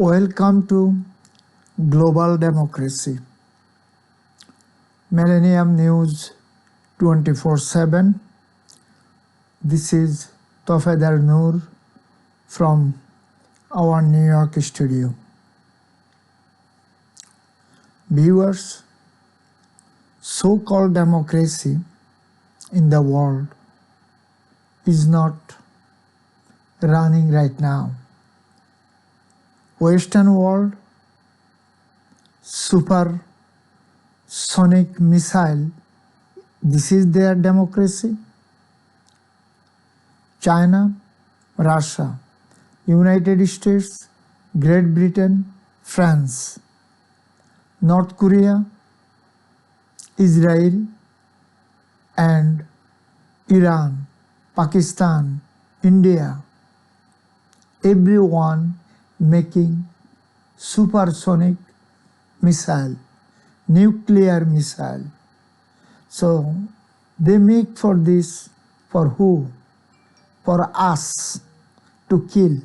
Welcome to Global Democracy, Millennium News 24/7. This is Tofader from our New York studio. Viewers, so-called democracy in the world is not running right now. Western world, supersonic missile, this is their democracy. China, Russia, United States, Great Britain, France, North Korea, Israel, and Iran, Pakistan, India, everyone making supersonic missile, nuclear missile. So they make for this, for who? For us to kill.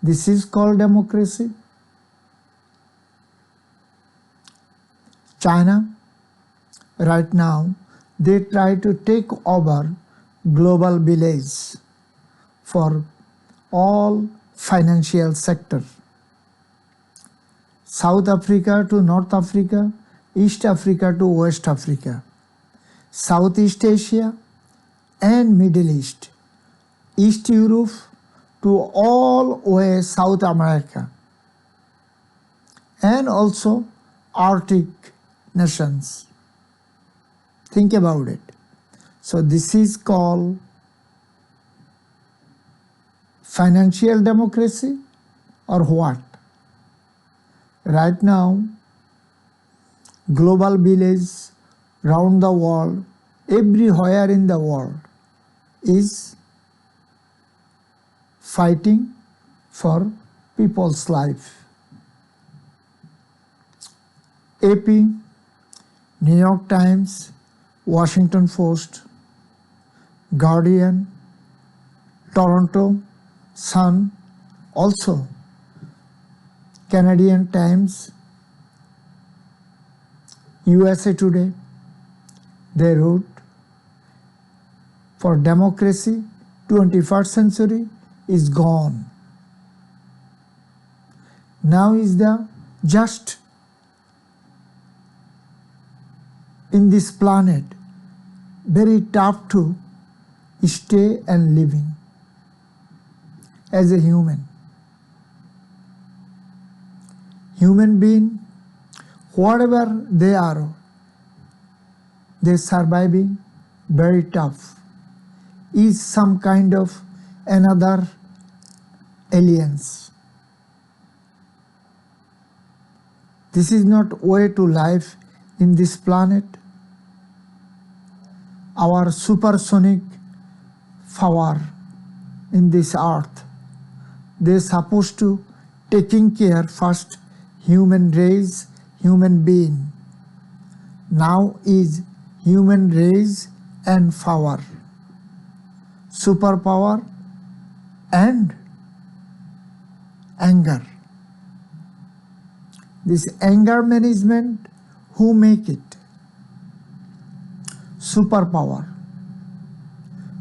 This is called democracy. China, right now, they try to take over global village for all financial sector. South Africa to North Africa, East Africa to West Africa, Southeast Asia and Middle East, East Europe to all way South America, and also Arctic nations. Think about it. So this is called financial democracy or what? Right now, global village round the world, everywhere in the world is fighting for people's life. AP, New York Times, Washington Post, Guardian, Toronto Sun, also Canadian Times, USA Today, they wrote, for democracy, 21st century is gone. Now is the just in this planet very tough to stay and living as a human. Human being, whatever they are, they're surviving very tough. Is some kind of another aliens. This is not way to life in this planet. Our supersonic power in this earth, they're supposed to taking care first human race, human being. Now is human race and power, superpower and anger. This anger management, who make it? Superpower.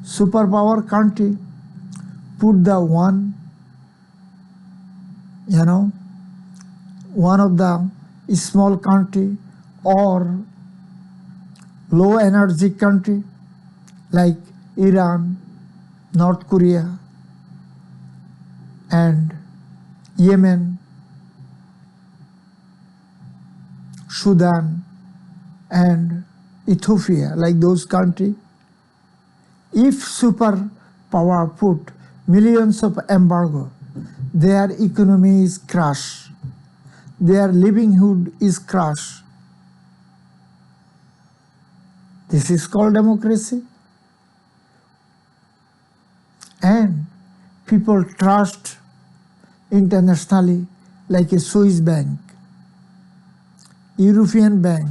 Superpower country put the one of the small country or low energy country like Iran, North Korea, and Yemen, Sudan, and Ethiopia, like those countries. If superpower put millions of embargo, their economy is crushed, their livelihood is crushed. This is called democracy. And people trust internationally like a Swiss bank, European bank,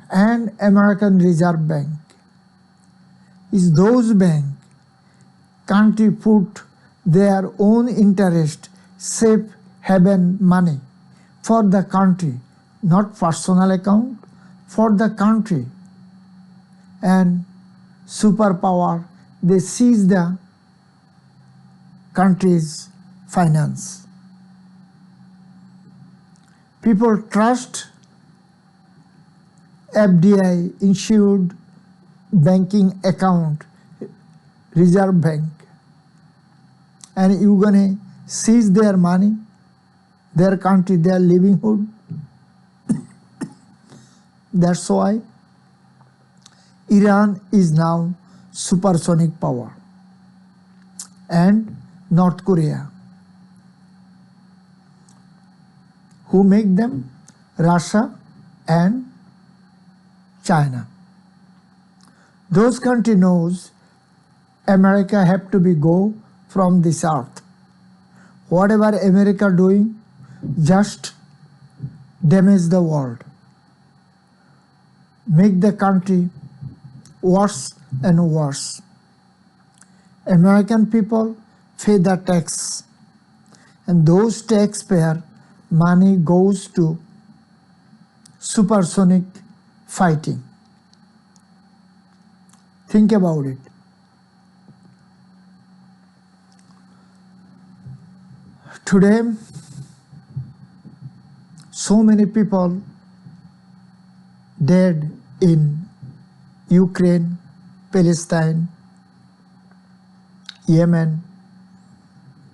and American Reserve Bank. Is those bank country put their own interest safe haven money for the country, not personal account, for the country. And superpower, they seize the country's finance. People trust FDI, insured banking account, Reserve Bank, and you're gonna seize their money, their country, their livelihood. That's why Iran is now supersonic power, and North Korea. Who make them? Russia and China. Those country knows America have to be go from this earth. Whatever America doing, just damage the world, make the country worse and worse. American people pay the tax, and those taxpayer money goes to supersonic fighting. Think about it. Today, so many people dead in Ukraine, Palestine, Yemen,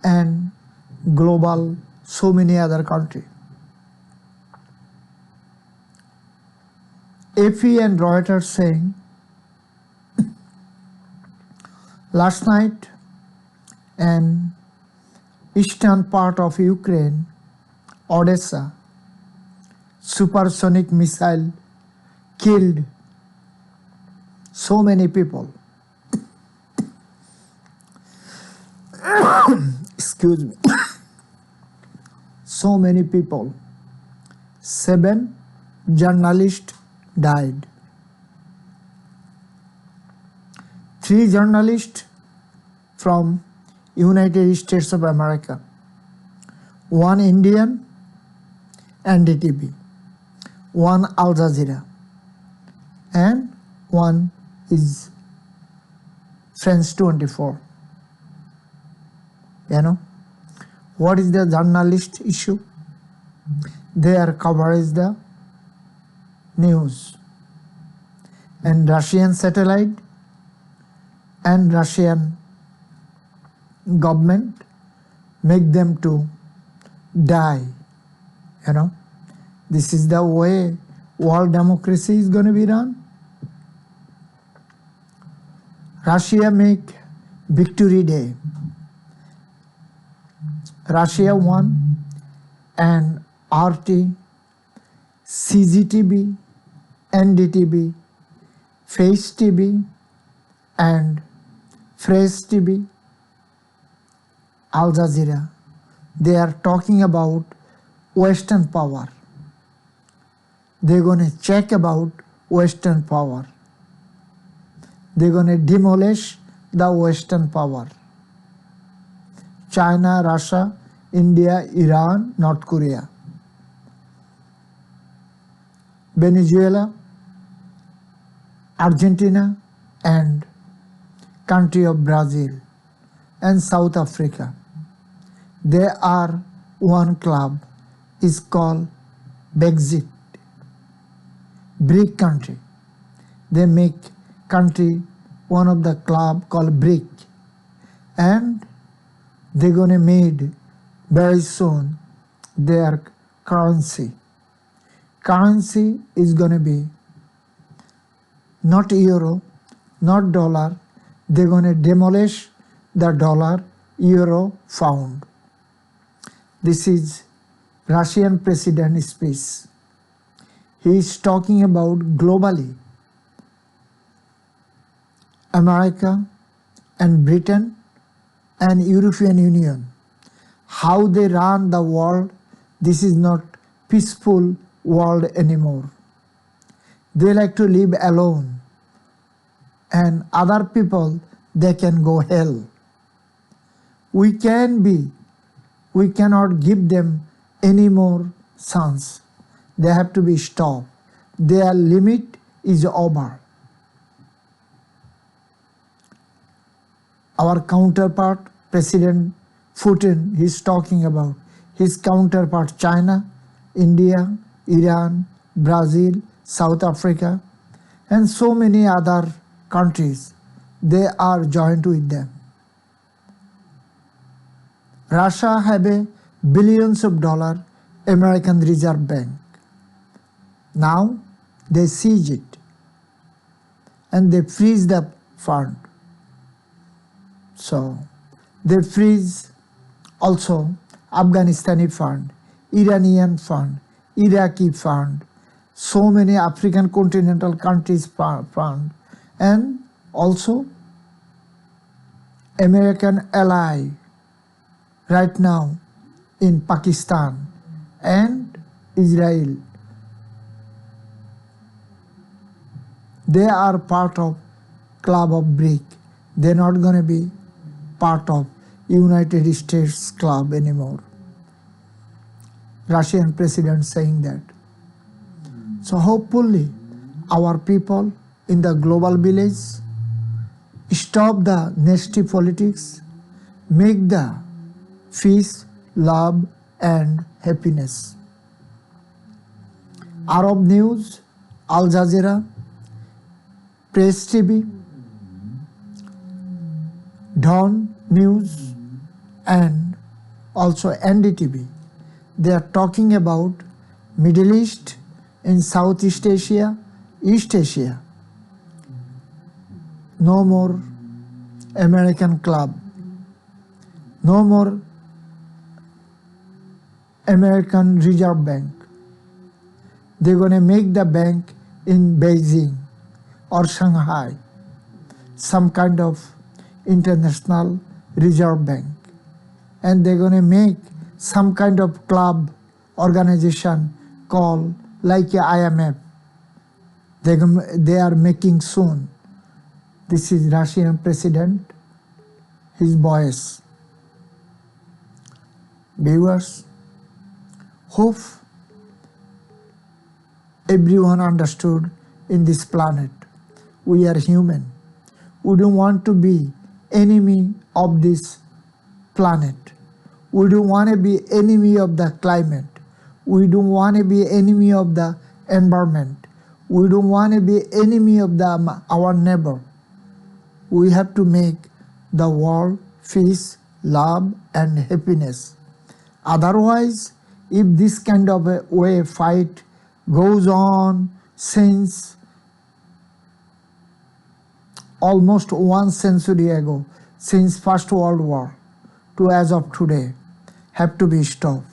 and global, so many other countries. AP and Reuters saying last night an eastern part of Ukraine, Odessa, supersonic missile killed so many people. Excuse me. So many people. 7 journalists died. 3 journalists from United States of America, 1 Indian, NDTV, 1 Al Jazeera, and 1 is France 24. You know, what is the journalist issue? Their coverage the news, and Russian satellite and Russian government make them to die. You know, this is the way world democracy is going to be run. Russia make Victory Day. Russia won, and RT, CGTV, NDTV, Face TV, and Fresh TV, Al Jazeera, they are talking about Western power. They're going to check about Western power. They're going to demolish the Western power. China, Russia, India, Iran, North Korea, Venezuela, Argentina, and country of Brazil and South Africa. They are one club, is called Brexit, BRIC country. They make country one of the club called BRIC, and they're gonna made very soon their currency. Currency is gonna be not euro, not dollar. They're gonna demolish the dollar, euro, pound. This is Russian president speech. He is talking about globally America and Britain and European Union, how they run the world. This is not peaceful world anymore. They like to live alone, and other people, they can go hell. We can be We cannot give them any more chance. They have to be stopped. Their limit is over. Our counterpart, President Putin, is talking about his counterpart China, India, Iran, Brazil, South Africa, and so many other countries. They are joined with them. Russia have a billions of dollars American Reserve Bank. Now they seize it and they freeze the fund. So they freeze also Afghanistani fund, Iranian fund, Iraqi fund, so many African continental countries fund, and also American ally right now in Pakistan and Israel. They are part of Club of BRIC. They're not going to be part of United States Club anymore. Russian president saying that. So hopefully our people in the global village stop the nasty politics, make the peace, love and happiness. Arab News, Al Jazeera, Press TV, Dawn News and also NDTV. They are talking about Middle East in Southeast Asia, East Asia. No more American club. No more American Reserve Bank. They're going to make the bank in Beijing or Shanghai, some kind of international reserve bank. And they're going to make some kind of club organization called like a IMF. They are making soon. This is Russian president, his voice. Viewers, hope everyone understood in this planet. We are human. We don't want to be enemy of this planet. We don't want to be enemy of the climate. We don't want to be enemy of the environment. We don't want to be enemy of our neighbor. We have to make the world peace, love and happiness. Otherwise, if this kind of a way fight goes on since almost 1 century ago, since First World War to as of today, have to be stopped.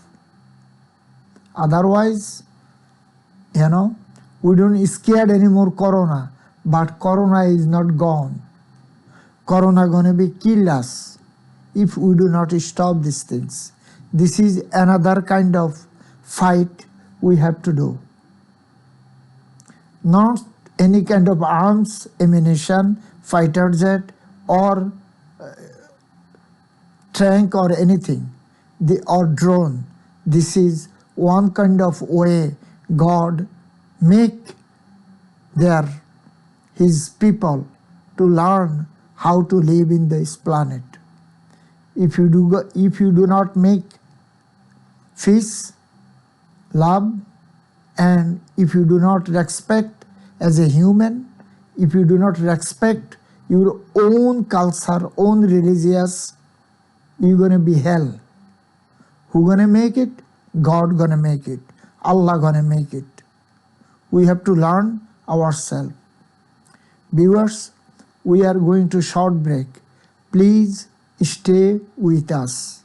Otherwise, we don't scared anymore Corona, but Corona is not gone. Corona gonna be kill us if we do not stop these things. This is another kind of fight we have to do. Not any kind of arms, ammunition, fighter jet or tank or anything, or drone. This is one kind of way God make his people to learn how to live in this planet. If you do not make peace, love, and if you do not respect as a human, if you do not respect your own culture, own religious, you're going to be hell. Who going to make it? God going to make it. Allah going to make it. We have to learn ourselves. Viewers, we are going to short break. Please stay with us.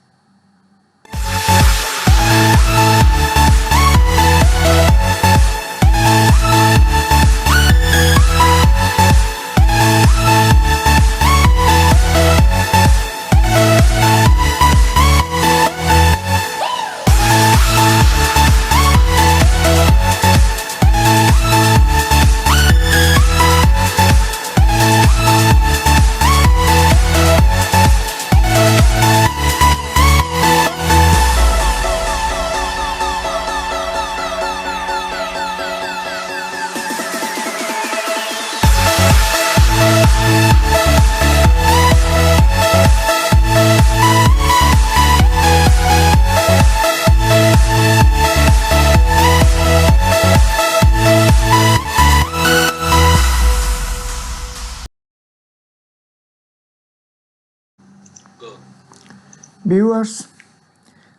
Viewers,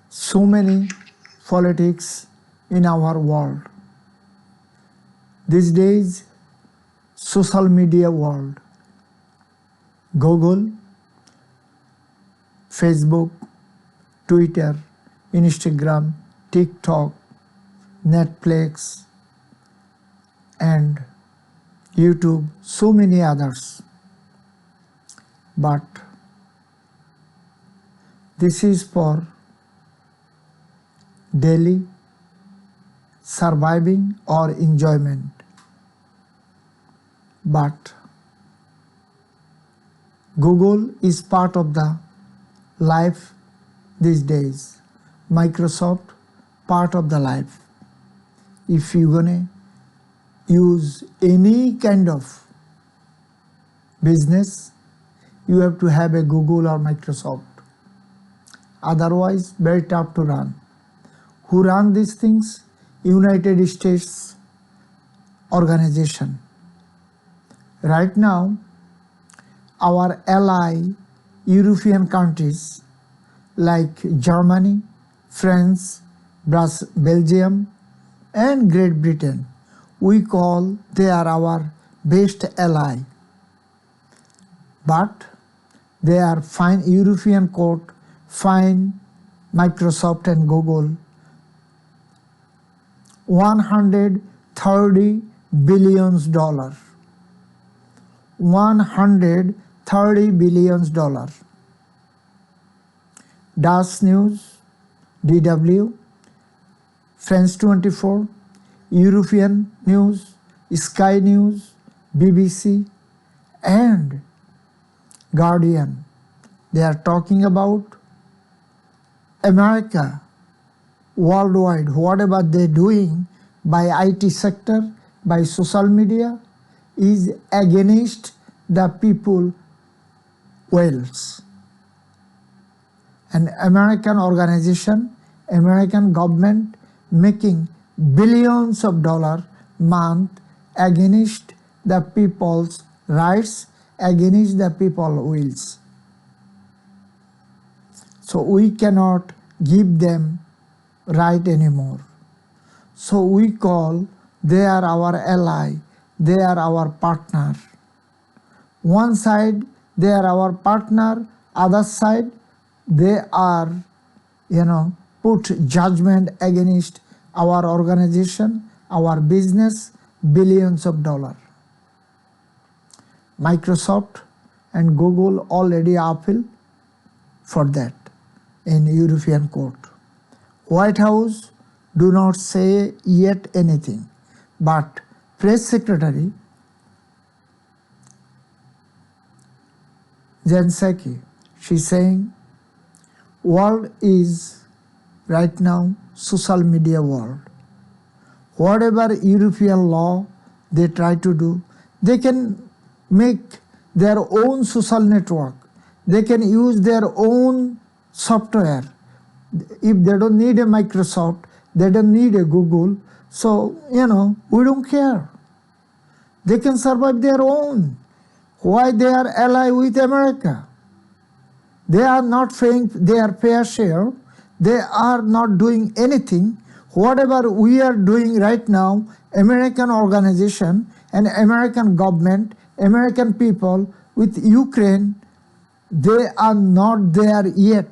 so many politics in our world. These days, social media world, Google, Facebook, Twitter, Instagram, TikTok, Netflix, and YouTube, so many others. But this is for daily surviving or enjoyment. But Google is part of the life these days. Microsoft, part of the life. If you're gonna use any kind of business, you have to have a Google or Microsoft. Otherwise, very tough to run. Who run these things? United States organization. Right now, our ally European countries like Germany, France, Belgium, and Great Britain, we call they are our best ally. But they are fine. European court fine Microsoft and Google $130 billion. $130 billion. Das News, DW, France 24, European News, Sky News, BBC, and Guardian. They are talking about America worldwide, whatever they're doing by IT sector, by social media, is against the people wills. An American organization, American government making billions of dollars month against the people's rights, against the people's wills. So we cannot give them right anymore. So we call they are our ally, they are our partner. One side they are our partner, other side they are, put judgment against our organization, our business, billions of dollars. Microsoft and Google already appeal for that in European court. White House do not say yet anything, but press secretary Jen Psaki, she's saying world is right now social media world. Whatever European law they try to do, they can make their own social network. They can use their own software. If they don't need a Microsoft, they don't need a Google, so, we don't care. They can survive their own. Why they are ally with America? They are not paying their fair share. They are not doing anything. Whatever we are doing right now, American organization and American government, American people with Ukraine, they are not there yet.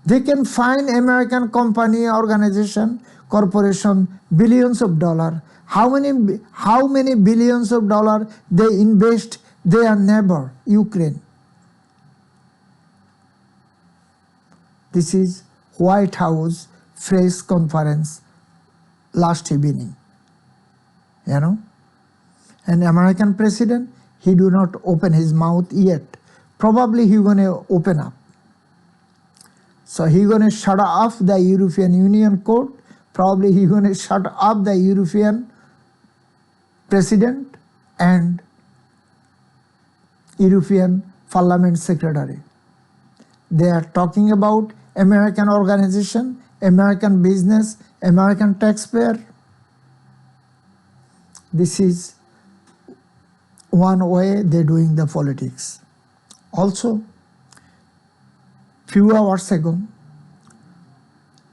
They can find American company, organization, corporation, billions of dollars. How many billions of dollars they invest their neighbor, Ukraine? This is White House press conference last evening. And American president, he do not open his mouth yet. Probably he gonna open up. So he gonna shut off the European Union court. Probably he gonna shut up the European president and European Parliament secretary. They are talking about American organization, American business, American taxpayer. This is one way they're doing the politics. Also, Few hours ago,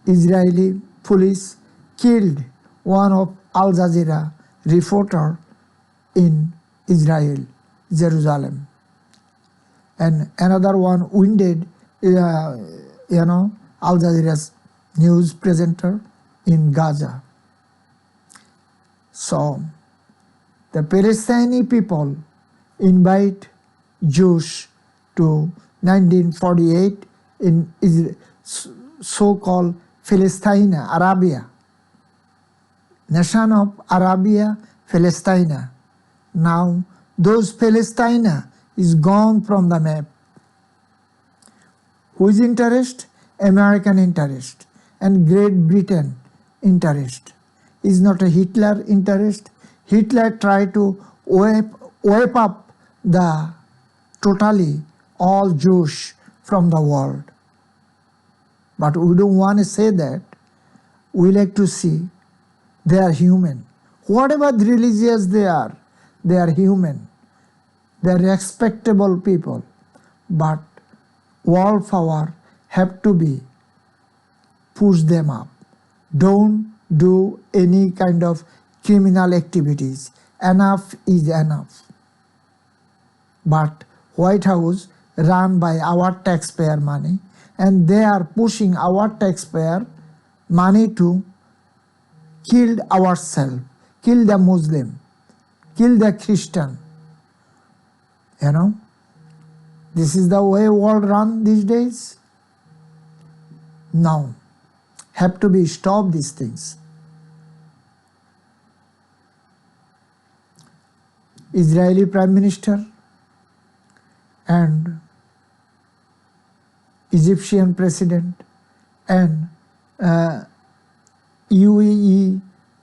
Israeli police killed one of Al Jazeera reporter in Israel, Jerusalem, and another one wounded, Al Jazeera's news presenter in Gaza. So the Palestinian people invite Jews to 1948 in so-called Palestine, Arabia, nation of Arabia, Palestine. Now those Palestine is gone from the map. Whose interest? American interest and Great Britain interest. Is not a Hitler interest. Hitler tried to wipe up the totally all Jews from the world. But we don't want to say that. We like to see they are human. Whatever religious they are human. They are respectable people. But world power have to be push them up. Don't do any kind of criminal activities. Enough is enough. But White House run by our taxpayer money, and they are pushing our taxpayer money to kill ourselves, kill the Muslim, kill the Christian. This is the way world run these days. Now, have to be stop these things. Israeli Prime Minister and Egyptian President and UAE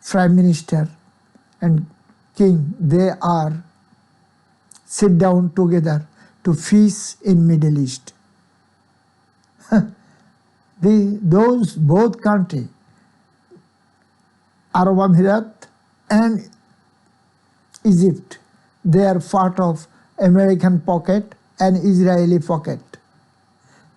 Prime Minister and King, they are sit down together to feast in Middle East. Those both countries, Arab Emirat and Egypt, they are part of American pocket and Israeli pocket.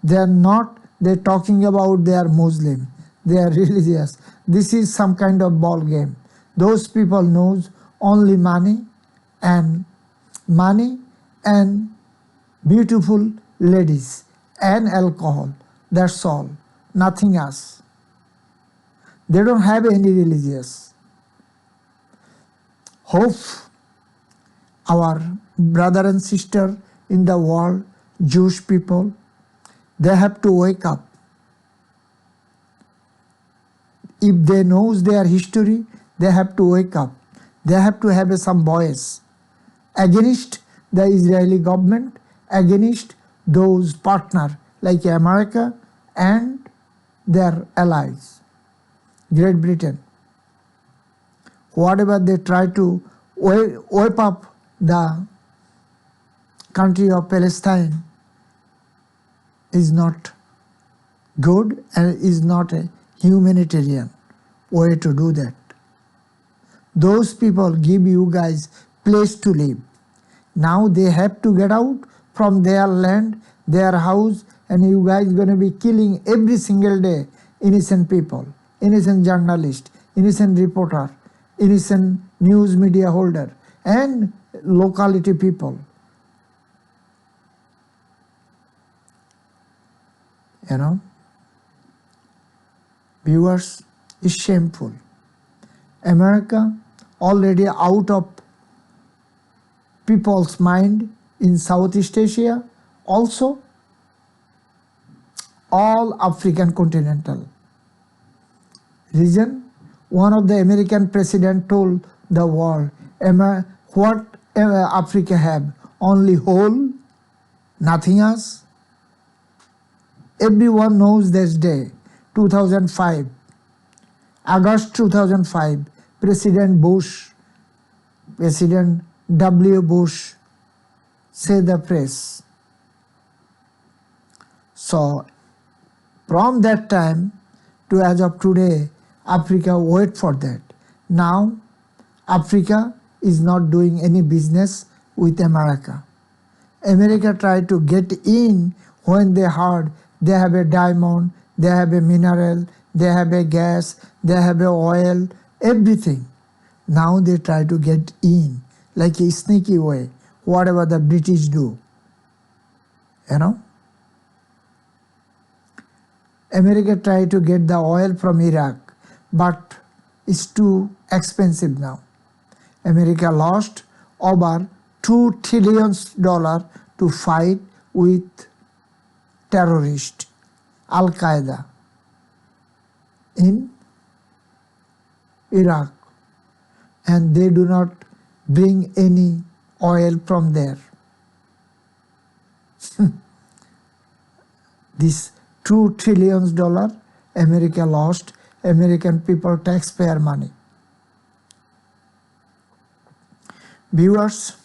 They are not, they're talking about they are Muslim, they are religious. This is some kind of ball game. Those people knows only money and beautiful ladies and alcohol. That's all, nothing else. They don't have any religious. Hope our brother and sister in the world, Jewish people, they have to wake up. If they knows their history, they have to wake up. They have to have some voice against the Israeli government, against those partners like America and their allies, Great Britain. Whatever they try to wipe up the country of Palestine is not good and is not a humanitarian way to do that. Those people give you guys place to live. Now they have to get out from their land, their house, and you guys going to be killing every single day innocent people, innocent journalist, innocent reporter, innocent news media holder, and locality people. Viewers, is shameful. America already out of people's mind in Southeast Asia, also all African continental region. One of the American president told the world, what Africa have? Only whole, nothing else. Everyone knows this day, 2005, August 2005, President W. Bush said the press. So from that time to as of today, Africa wait for that. Now Africa is not doing any business with America. America tried to get in when they heard They have a diamond, they have a mineral, they have a gas, they have a oil, everything. Now they try to get in like a sneaky way, whatever the British do. You know? America tried to get the oil from Iraq, but it's too expensive now. America lost over $2 trillion to fight with terrorists, Al-Qaeda in Iraq, and they do not bring any oil from there. This $2 trillion America lost, American people taxpayer money. Viewers,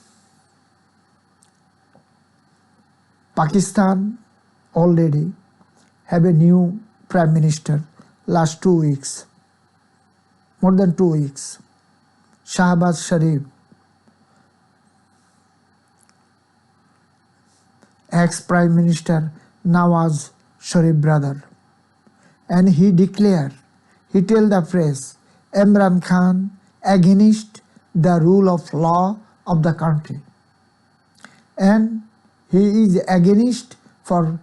Pakistan already have a new prime minister last 2 weeks, more than 2 weeks, Shahbaz Sharif, ex-prime minister Nawaz Sharif brother, and he declared, he told the press, Imran Khan against the rule of law of the country, and he is against for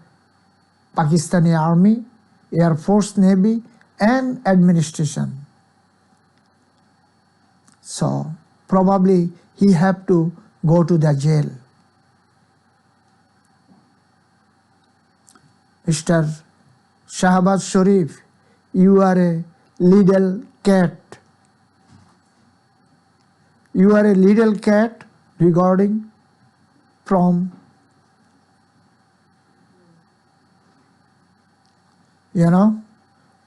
Pakistani army, air force, navy and administration. So probably he have to go to the jail. Mr. Shahbaz Sharif, you are a little cat. You are a little cat regarding from,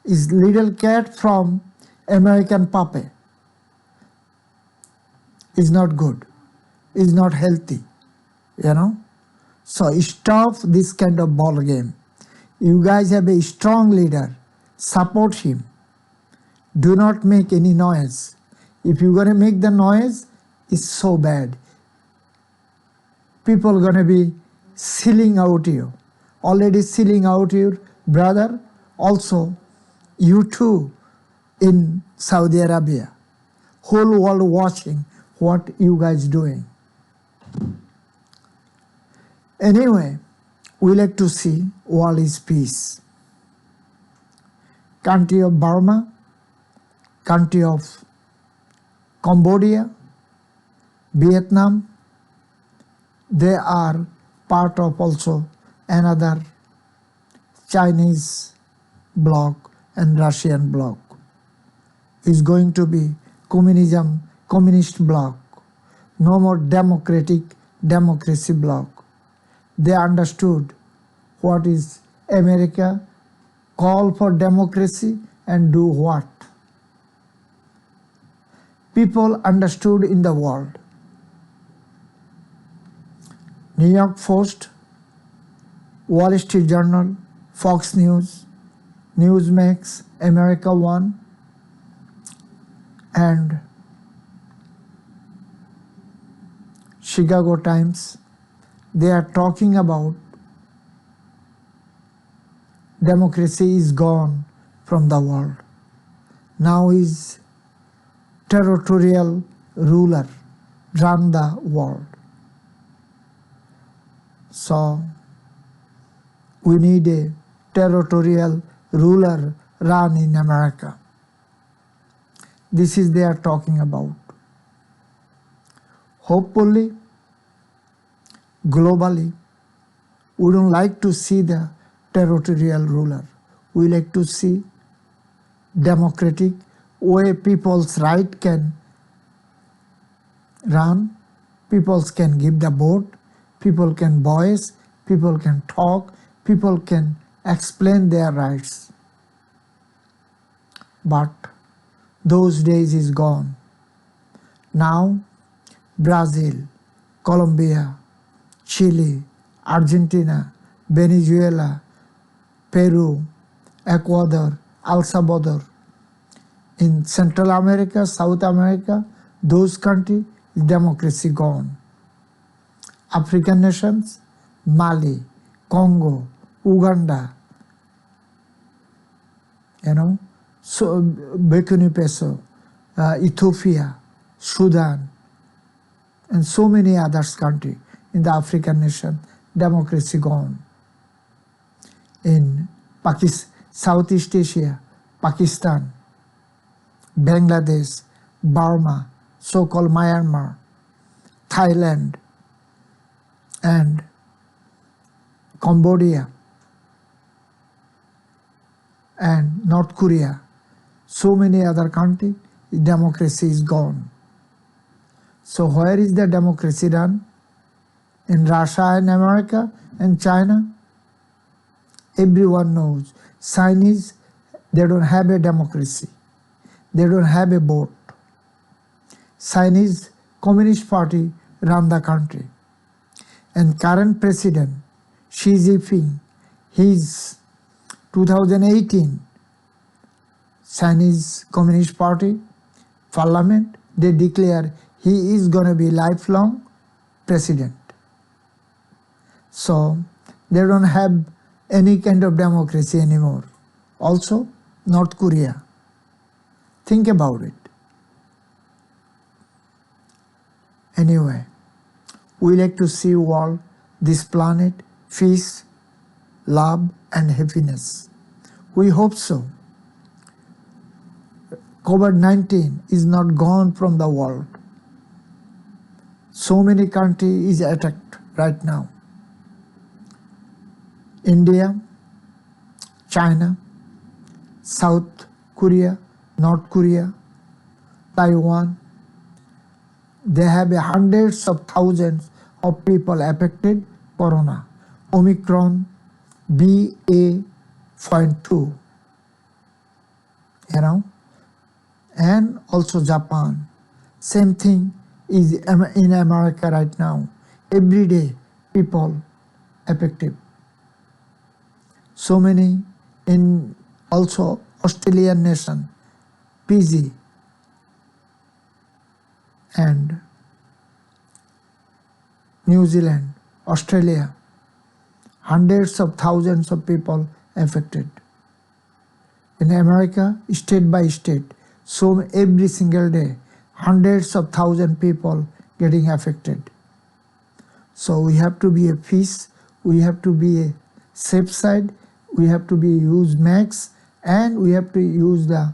is little cat from American puppy. Is not good, is not healthy, So stop this kind of ball game. You guys have a strong leader, support him. Do not make any noise. If you're going to make the noise, it's so bad. People are going to be selling out you. Already selling out your brother. Also, you too in Saudi Arabia. Whole world watching what you guys doing. Anyway, we like to see world is peace. Country of Burma, country of Cambodia, Vietnam, they are part of also another Chinese bloc and Russian bloc. Is going to be communist bloc, no more democracy bloc. They understood what is America, call for democracy and do what. People understood in the world. New York Post, Wall Street Journal, Fox News, Newsmax, America One, and Chicago Times, they are talking about democracy is gone from the world. Now is territorial ruler run the world. So we need a territorial ruler run in America. This is they are talking about. Hopefully, globally, we don't like to see the territorial ruler. We like to see democratic way people's right can run, people can give the vote, people can voice, people can talk, people can explain their rights. But those days is gone. Now, Brazil, Colombia, Chile, Argentina, Venezuela, Peru, Ecuador, El Salvador, in Central America, South America, those countries, democracy gone. African nations, Mali, Congo, Uganda, so Burkina Faso, Ethiopia, Sudan, and so many others countries in the African nation, democracy gone. In Southeast Asia, Pakistan, Bangladesh, Burma, so-called Myanmar, Thailand, and Cambodia, and North Korea, so many other countries, democracy is gone. So where is the democracy done? In Russia and America and China? Everyone knows. Chinese, they don't have a democracy. They don't have a vote. Chinese Communist Party run the country. And current president, Xi Jinping, his 2018 Chinese Communist Party parliament, they declare he is going to be lifelong president. So they don't have any kind of democracy anymore. Also, North Korea. Think about it. Anyway, we like to see world, this planet, peace, love, and happiness. We hope so. COVID-19 is not gone from the world. So many countries is attacked right now. India, China, South Korea, North Korea, Taiwan, they have hundreds of thousands of people affected corona. Omicron BA.2, and also Japan. Same thing is in America right now. Every day people affected. So many in also Australian nation, Fiji, and New Zealand, Australia, hundreds of thousands of people affected. In America, state by state, so every single day, hundreds of thousands people getting affected. So we have to be a peace, we have to be a safe side, we have to be use masks, and we have to use the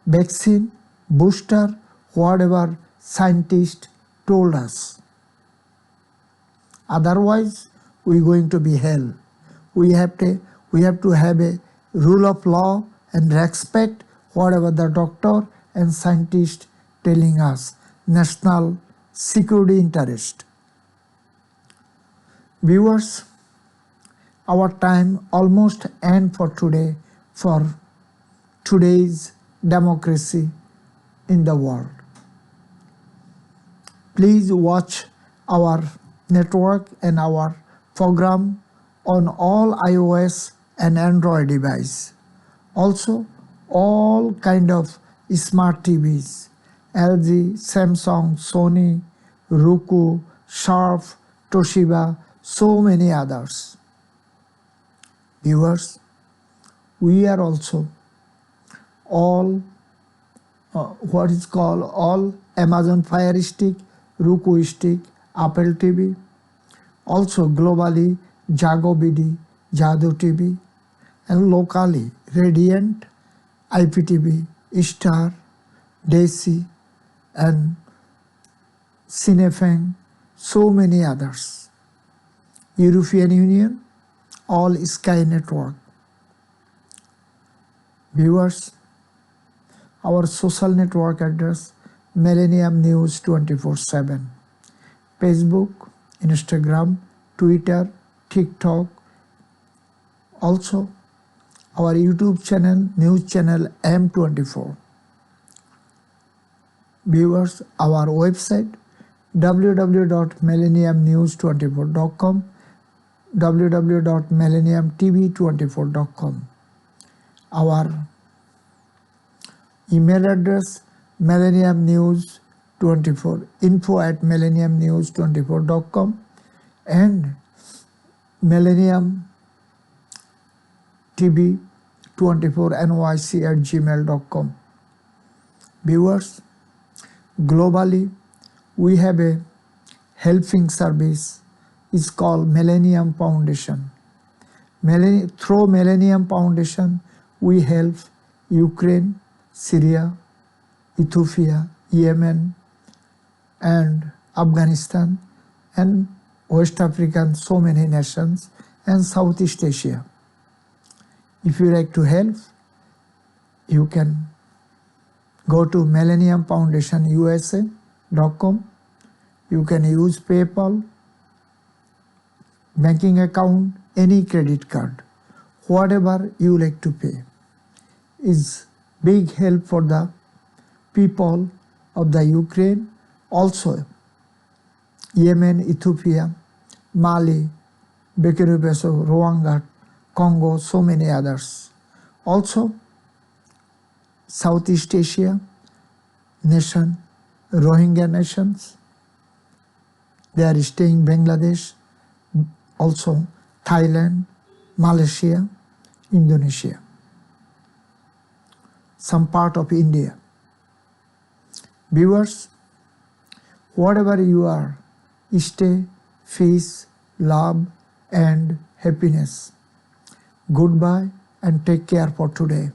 vaccine, booster, whatever scientists told us. Otherwise, we're going to be hell. We have to have a rule of law and respect whatever the doctor and scientist telling us. National security interest. Viewers, our time almost end for today for today's democracy in the world. Please watch our network and our program on all iOS and Android device. Also, all kind of smart TVs, LG, Samsung, Sony, Roku, Sharp, Toshiba, so many others. Viewers, we are also all all Amazon Fire Stick, Roku Stick, Apple TV, also globally Jago BD, Jadu TV, and locally Radiant, IPTV, Star, Desi, and Cinefang, so many others. European Union, all Sky Network. Viewers, our social network address, Millennium News 24/7. Facebook, Instagram, Twitter, TikTok. Also, our YouTube channel, news channel M24. Viewers, our website, www.millenniumnews24.com, www.millenniumtv24.com. Our email address, millenniumnews24, info@millenniumnews24.com, and Millennium TV millennium24nyc@gmail.com. Viewers, globally, we have a helping service. It's called Millennium Foundation. Through Millennium Foundation, we help Ukraine, Syria, Ethiopia, Yemen, and Afghanistan, and West Africa, and so many nations, and Southeast Asia. If you like to help, you can go to millenniumfoundationusa.com. You can use PayPal, banking account, any credit card, whatever you like to pay. Is big help for the people of the Ukraine, also Yemen, Ethiopia, Mali, Burkina Faso, Rwanda, Congo, so many others. Also Southeast Asia nation, Rohingya nations, they are staying Bangladesh, also Thailand, Malaysia, Indonesia, some part of India. Viewers, whatever you are, stay, peace, love, and happiness. Goodbye and take care for today.